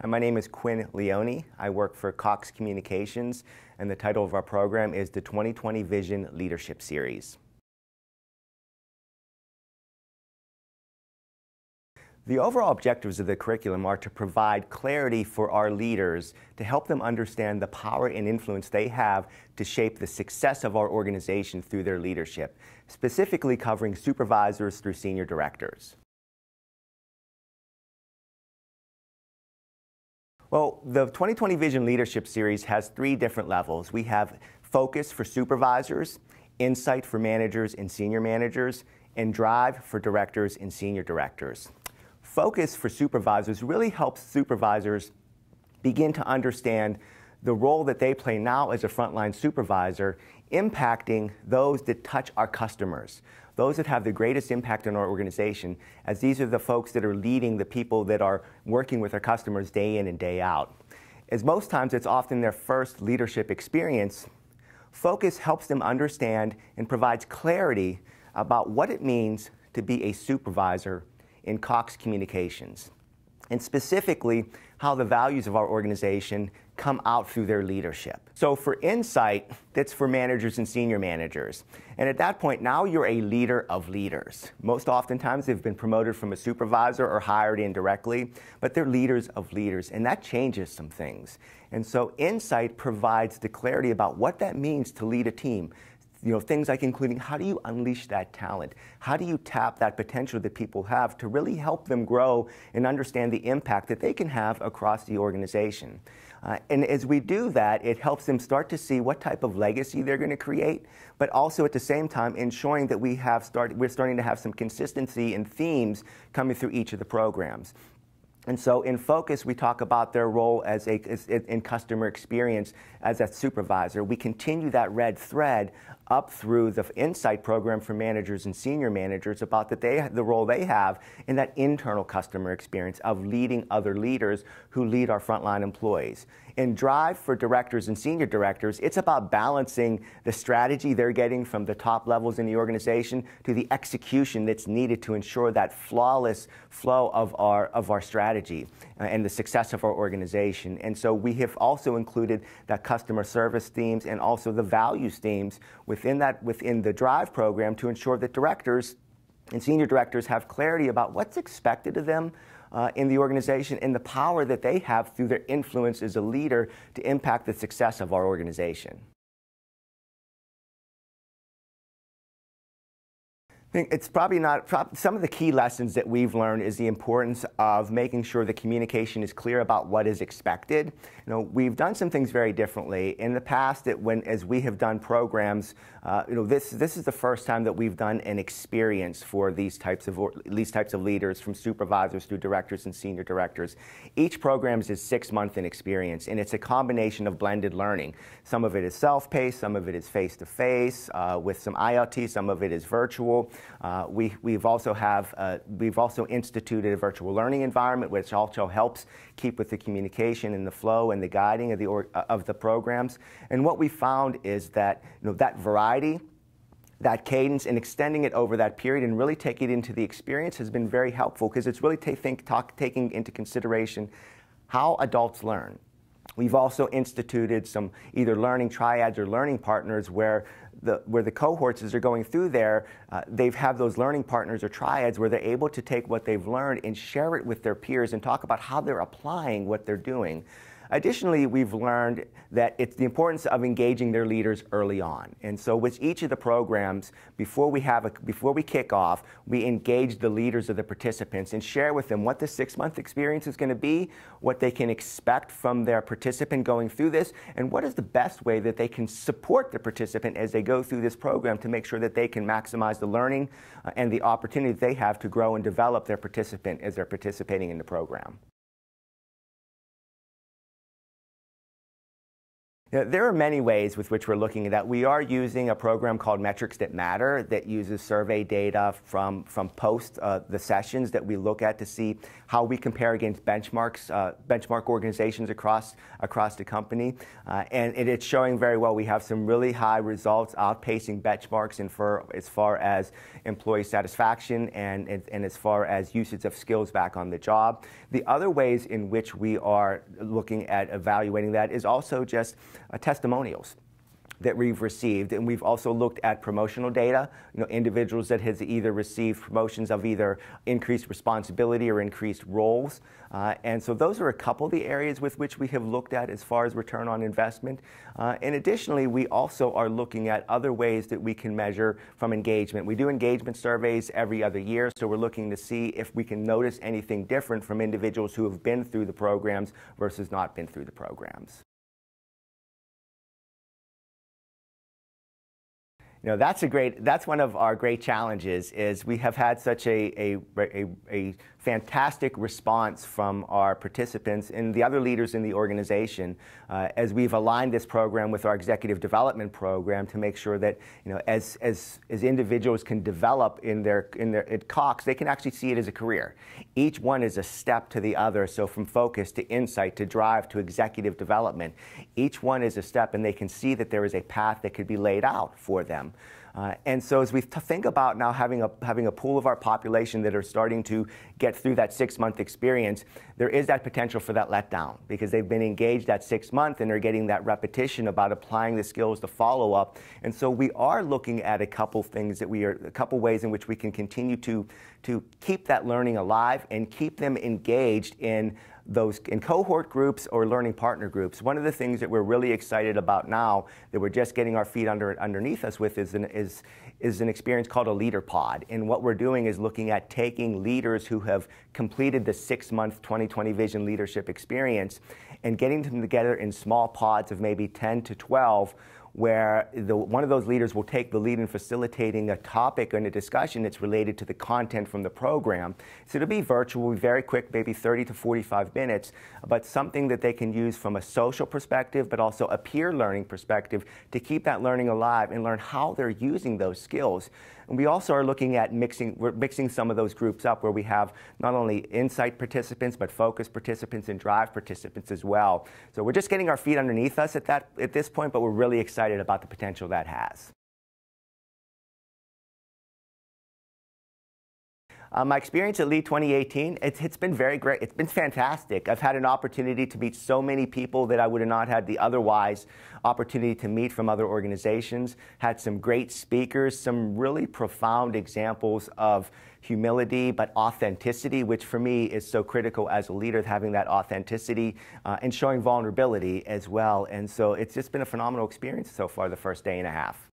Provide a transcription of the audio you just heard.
My name is Quinn Leone. I work for Cox Communications, and the title of our program is the 2020 Vision Leadership Series. The overall objectives of the curriculum are to provide clarity for our leaders to help them understand the power and influence they have to shape the success of our organization through their leadership, specifically covering supervisors through senior directors. Well, the 2020 Vision Leadership Series has three different levels. We have Focus for supervisors, Insight for managers and senior managers, and Drive for directors and senior directors. Focus for supervisors really helps supervisors begin to understand the role that they play now as a frontline supervisor, impacting those that touch our customers, those that have the greatest impact on our organization, as these are the folks that are leading the people that are working with our customers day in and day out. As most times it's often their first leadership experience, Focus helps them understand and provides clarity about what it means to be a supervisor in Cox Communications, and specifically how the values of our organization come out through their leadership. So for Insight, that's for managers and senior managers. And at that point, now you're a leader of leaders. Most oftentimes they've been promoted from a supervisor or hired in directly, but they're leaders of leaders, and that changes some things. And so Insight provides the clarity about what that means to lead a team. Things like including how do you unleash that talent? How do you tap that potential that people have to really help them grow and understand the impact that they can have across the organization? And as we do that, it helps them start to see what type of legacy they're going to create, but also at the same time ensuring that we're starting to have some consistency in themes coming through each of the programs. And so in Focus, we talk about their role in customer experience as a supervisor. We continue that red thread up through the Insight program for managers and senior managers about the role they have in that internal customer experience of leading other leaders who lead our frontline employees. In Drive for directors and senior directors, it's about balancing the strategy they're getting from the top levels in the organization to the execution that's needed to ensure that flawless flow of our strategy and the success of our organization. And so we have also included that customer service themes and also the values themes within the Drive program to ensure that directors and senior directors have clarity about what's expected of them in the organization and the power that they have through their influence as a leader to impact the success of our organization. It's probably not, some of the key lessons that we've learned is the importance of making sure the communication is clear about what is expected. We've done some things very differently. In the past, as we have done programs, this is the first time that we've done an experience for these types of leaders, from supervisors through directors and senior directors. Each program is 6 months in experience, and it's a combination of blended learning. Some of it is self-paced, some of it is face-to-face with some IoT, some of it is virtual. We've also instituted a virtual learning environment, which also helps keep with the communication and the flow and the guiding of the programs. And what we found is that that variety, that cadence, and extending it over that period and really taking it into the experience has been very helpful, because it's really taking into consideration how adults learn. We've also instituted some either learning triads or learning partners where the cohorts, as they're going through there, they have those learning partners or triads where they're able to take what they've learned and share it with their peers and talk about how they're applying what they're doing. Additionally, we've learned that it's the importance of engaging their leaders early on. And so with each of the programs, before we kick off, we engage the leaders of the participants and share with them what the 6-month experience is going to be, what they can expect from their participant going through this, and what is the best way that they can support the participant as they go through this program to make sure that they can maximize the learning and the opportunity they have to grow and develop their participant as they're participating in the program. There are many ways with which we're looking at that. We are using a program called Metrics That Matter that uses survey data from post the sessions that we look at to see how we compare against benchmark organizations across the company. And it's showing very well. We have some really high results outpacing benchmarks as far as employee satisfaction and as far as usage of skills back on the job. The other ways in which we are looking at evaluating that is also just testimonials that we've received, and we've also looked at promotional data, individuals that has either received promotions of either increased responsibility or increased roles. And so those are a couple of the areas with which we have looked at as far as return on investment. And additionally, we also are looking at other ways that we can measure from engagement. We do engagement surveys every other year, so we're looking to see if we can notice anything different from individuals who have been through the programs versus not been through the programs. That's one of our great challenges is we have had such a fantastic response from our participants and the other leaders in the organization as we've aligned this program with our executive development program to make sure that as individuals can develop at Cox, they can actually see it as a career. Each one is a step to the other. So from focus to insight to drive to executive development, each one is a step, and they can see that there is a path that could be laid out for them. And so as we think about now having a pool of our population that are starting to get through that 6-month experience, there is that potential for that letdown because they've been engaged that 6 months and they're getting that repetition about applying the skills to follow up. And so we are looking at a couple ways in which we can continue to keep that learning alive and keep them engaged in cohort groups or learning partner groups. One of the things that we're really excited about now that we're just getting our feet underneath us with is an experience called a leader pod. And what we're doing is looking at taking leaders who have completed the 6-month 2020 Vision leadership experience and getting them together in small pods of maybe 10 to 12 where one of those leaders will take the lead in facilitating a topic and a discussion that's related to the content from the program. So it'll be virtual, very quick, maybe 30 to 45 minutes, but something that they can use from a social perspective, but also a peer learning perspective to keep that learning alive and learn how they're using those skills. And we also are looking at mixing some of those groups up where we have not only insight participants, but focus participants and drive participants as well. So we're just getting our feet underneath us at this point, but we're really excited about the potential that has. My experience at LEAD 2018, it's been very great. It's been fantastic. I've had an opportunity to meet so many people that I would have not had the otherwise opportunity to meet from other organizations. Had some great speakers, some really profound examples of humility, but authenticity, which for me is so critical as a leader, having that authenticity and showing vulnerability as well. And so it's just been a phenomenal experience so far the first day and a half.